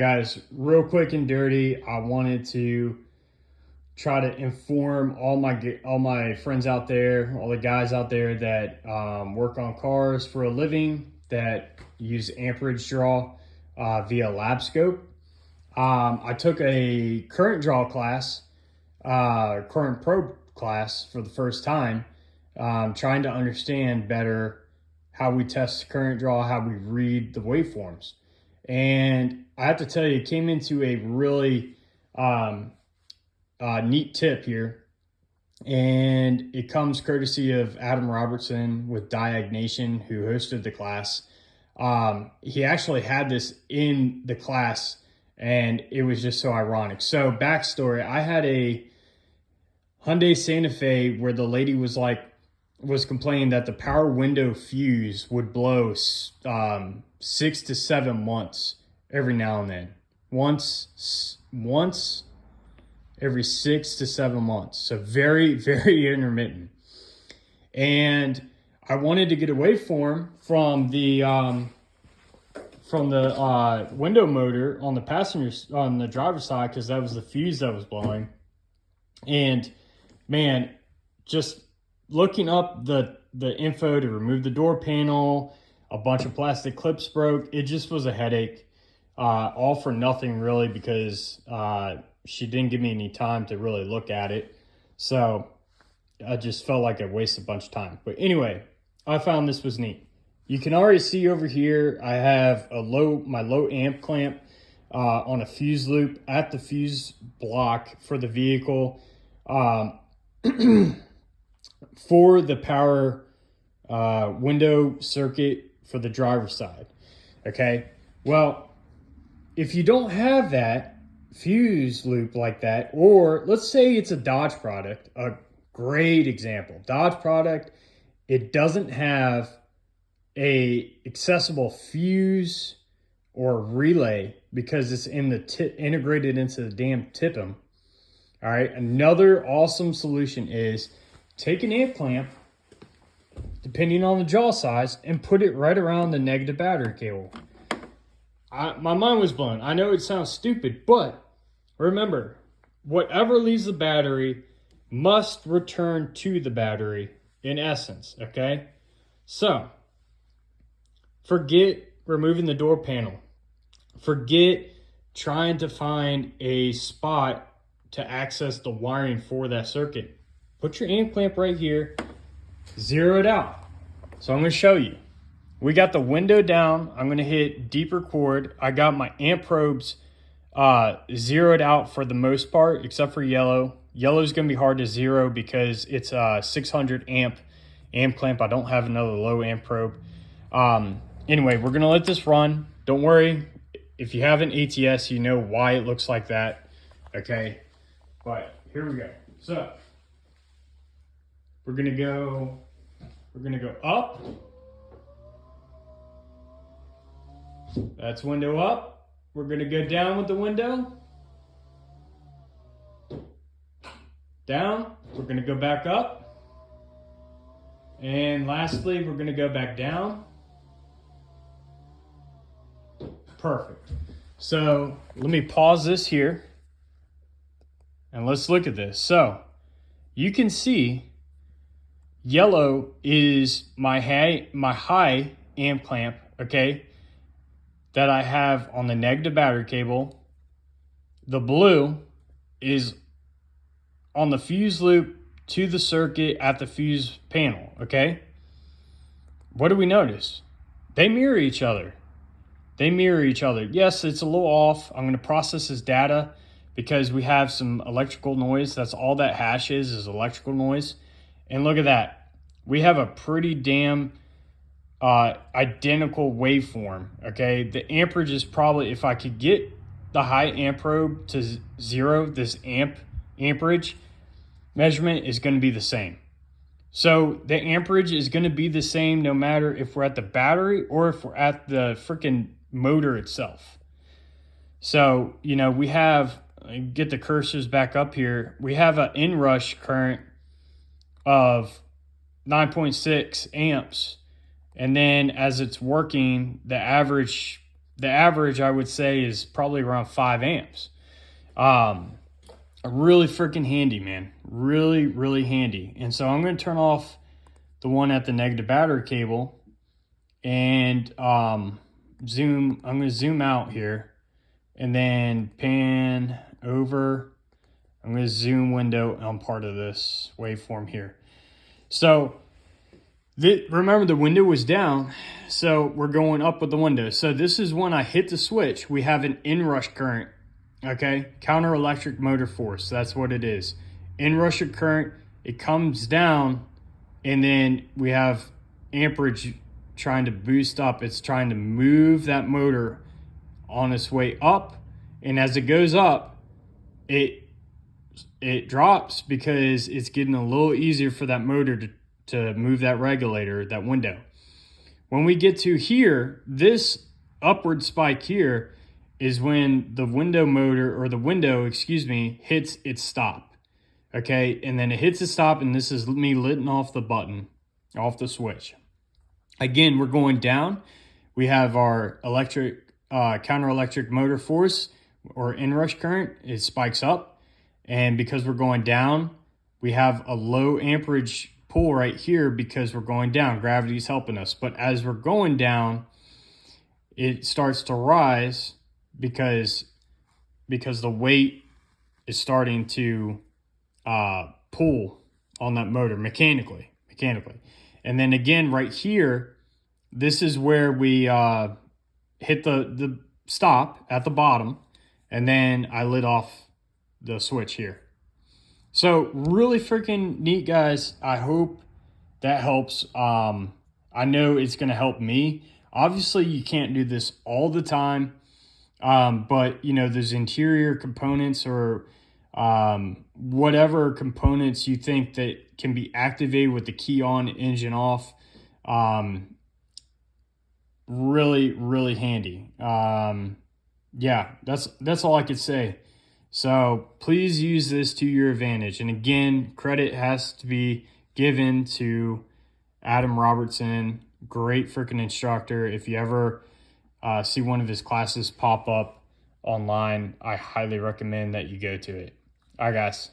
Guys, real quick and dirty, I wanted to try to inform all my friends out there, all the guys out there that work on cars for a living, that use amperage draw via lab scope. I took a current draw class, current probe class for the first time, trying to understand better how we test current draw, how we read the waveforms. And I have to tell you, it came into a really neat tip here. And it comes courtesy of Adam Robertson with Diagnation, who hosted the class. He actually had this in the class, and it was just so ironic. So backstory, I had a Hyundai Santa Fe where the lady was complaining that the power window fuse would blow 6 to 7 months every now and then. Once every 6 to 7 months. So very, very intermittent. And I wanted to get a waveform from the window motor on the driver's side, because that was the fuse that was blowing. And man, just looking up the info to remove the door panel, a bunch of plastic clips broke. It just was a headache, all for nothing really, because she didn't give me any time to really look at it. So I just felt like I wasted a bunch of time. But anyway, I found this was neat. You can already see over here, I have my low amp clamp on a fuse loop at the fuse block for the vehicle. For the power window circuit for the driver's side. Okay, well, if you don't have that fuse loop like that, or let's say it's a Dodge product, a great example, Dodge product, it doesn't have a accessible fuse or relay because it's in the integrated into the damn TIPM. All right, another awesome solution is take an amp clamp, depending on the jaw size, and put it right around the negative battery cable. My mind was blown. I know it sounds stupid, but remember, whatever leaves the battery must return to the battery in essence, okay? So, forget removing the door panel. Forget trying to find a spot to access the wiring for that circuit. Put your amp clamp right here, zero it out. So I'm gonna show you. We got the window down. I'm gonna hit deeper chord. I got my amp probes zeroed out for the most part, except for yellow. Yellow is gonna be hard to zero because it's a 600 amp clamp. I don't have another low amp probe. Anyway, we're gonna let this run. Don't worry, if you have an ATS, you know why it looks like that, okay? But here we go. So we're gonna go up. That's window up. We're gonna go down with the window. Down. We're gonna go back up. And lastly, we're gonna go back down. Perfect. So let me pause this here and let's look at this. So you can see yellow is my high amp clamp, okay, that I have on the negative battery cable. The blue is on the fuse loop to the circuit at the fuse panel, okay? What do we notice? They mirror each other. Yes, it's a little off. I'm going to process this data because we have some electrical noise. That's all that hash is electrical noise. And look at that. We have a pretty damn identical waveform, okay? The amperage is probably, if I could get the high amp probe to zero, this amperage measurement is going to be the same. So the amperage is going to be the same no matter if we're at the battery or if we're at the freaking motor itself. So, you know, we have, get the cursors back up here, we have an inrush current of 9.6 amps. And then as it's working, the average the average I would say is probably around 5 amps. Really freaking handy, man. Really, really handy. And so I'm going to turn off the one at the negative battery cable and zoom. I'm going to zoom out here and then pan over. I'm going to zoom window on part of this waveform here. So remember the window was down, so we're going up with the window. So this is when I hit the switch, we have an inrush current, okay? Counter electric motor force, that's what it is. Inrush current, it comes down, and then we have amperage trying to boost up. It's trying to move that motor on its way up, and as it goes up, it drops because it's getting a little easier for that motor to move that regulator, that window. When we get to here, this upward spike here is when the window motor, or the window, excuse me, hits its stop. Okay, and then it hits its stop, and this is me letting off the button, off the switch. Again, we're going down. We have our electric, counter electric motor force, or inrush current. It spikes up. And because we're going down, we have a low amperage pull right here because we're going down. Gravity is helping us. But as we're going down, it starts to rise because the weight is starting to pull on that motor mechanically. And then again, right here, this is where we hit the stop at the bottom, and then I lit off the switch here. So really freaking neat, guys. I hope that helps. I know it's going to help me. Obviously, you can't do this all the time, but you know, there's interior components or whatever components you think that can be activated with the key on, engine off. Really, really handy. Yeah, that's all I could say. So please use this to your advantage. And again, credit has to be given to Adam Robertson. Great freaking instructor. If you ever see one of his classes pop up online, I highly recommend that you go to it. All right, guys.